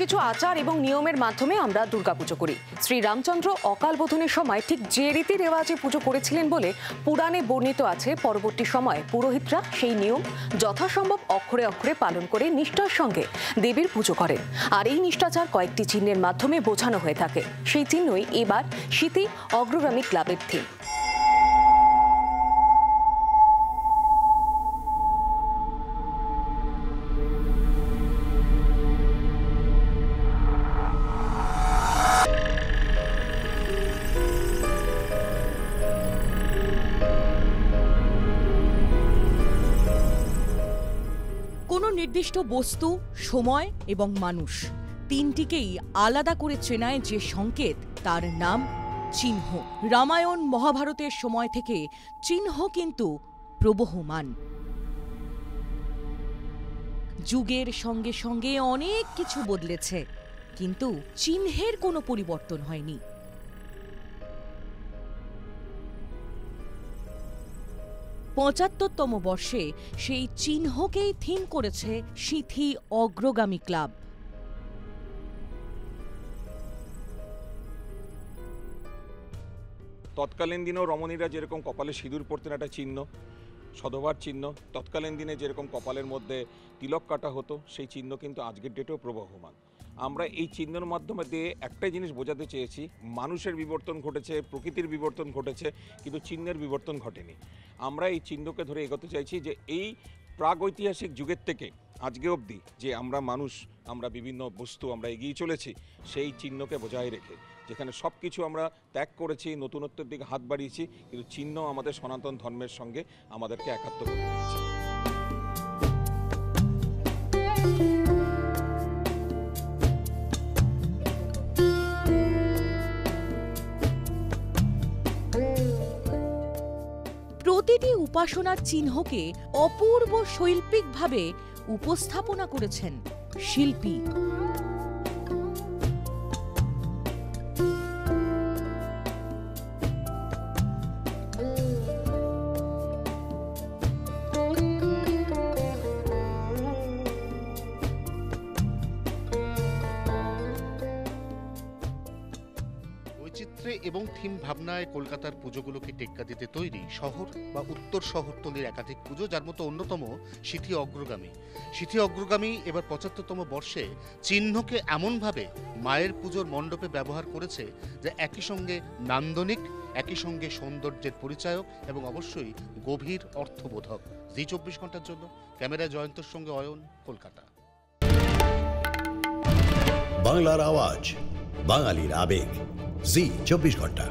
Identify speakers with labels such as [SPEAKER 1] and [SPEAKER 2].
[SPEAKER 1] কিছু আচার এবং নিয়মের মাধ্যমে আমরা দুর্গাপুজো করি। শ্রীরামচন্দ্র অকাল বোধনের সময় ঠিক যে রীতি রেওয়াজে পুজো করেছিলেন বলে পুরাণে বর্ণিত আছে। পরবর্তী সময়ে পুরোহিতরা সেই নিয়ম যথাসম্ভব অক্ষরে অক্ষরে পালন করে নিষ্ঠার সঙ্গে দেবীর পুজো করেন। আর এই নিষ্ঠাচার কয়েকটি চিহ্নের মাধ্যমে বোঝানো হয়ে থাকে। সেই চিহ্নই এবার সিথি অগ্রগামী ক্লাবের থিম।
[SPEAKER 2] কোনো নির্দিষ্ট বস্তু, সময় এবং মানুষ তিনটিকেই আলাদা করে চেনায় যে সংকেত, তার নাম চিহ্ন। রামায়ণ মহাভারতের সময় থেকে চিহ্ন কিন্তু প্রবহমান। যুগের সঙ্গে সঙ্গে অনেক কিছু বদলেছে, কিন্তু চিহ্নের কোনো পরিবর্তন হয়নি। ৭৫তম বর্ষে সেই চিহ্নকেই থিম করেছে সিথি অগ্রগামী ক্লাব।
[SPEAKER 3] তৎকালীন দিনেও রমণীরা যেরকম কপালে সিঁদুর পরতেন একটা চিহ্ন, সধবার চিহ্ন, তৎকালীন দিনে যেরকম কপালের মধ্যে তিলক কাটা হতো, সেই চিহ্ন কিন্তু আজকের ডেটেও প্রবহমান। আমরা এই চিহ্নের মাধ্যমে দিয়ে একটাই জিনিস বোঝাতে চেয়েছি, মানুষের বিবর্তন ঘটেছে, প্রকৃতির বিবর্তন ঘটেছে, কিন্তু চিহ্নের বিবর্তন ঘটেনি। আমরা এই চিহ্নকে ধরে এগোতে চাইছি যে এই প্রাগৈতিহাসিক যুগের থেকে আজকে অবধি যে আমরা মানুষ, আমরা বিভিন্ন বস্তু আমরা এগিয়ে চলেছি সেই চিহ্নকে বজায় রেখে, যেখানে সব কিছু আমরা ত্যাগ করেছি, নতুনত্বের দিকে হাত বাড়িয়েছি, কিন্তু চিহ্ন আমাদের সনাতন ধর্মের সঙ্গে আমাদেরকে একাত্ম করে দিয়েছে।
[SPEAKER 2] প্রতিটি উপাসনার চিহ্নকে অপূর্ব শৈল্পিকভাবে উপস্থাপনা করেছেন শিল্পী।
[SPEAKER 4] বৈচিত্র্যে এবং থিম ভাবনায় কলকাতার পুজোগুলোকে টেক্কা দিতে তৈরি শহর বা উত্তর শহরতলির একাধিক পুজো, যার মতো অন্যতম সিথি অগ্রগামী। সিথি অগ্রগামী এবার ৭৫তম বর্ষে চিহ্নকে এমনভাবে মায়ের পুজোর মণ্ডপে ব্যবহার করেছে যা একই সঙ্গে নান্দনিক, একই সঙ্গে সৌন্দর্যের পরিচায়ক এবং অবশ্যই গভীর অর্থবোধক। জি ২৪ ঘন্টার জন্য ক্যামেরায় জয়ন্তর সঙ্গে অয়ন, কলকাতা।
[SPEAKER 5] বাংলার আওয়াজ, বাঙালির আবেগ, জি ২৪ ঘন্টা।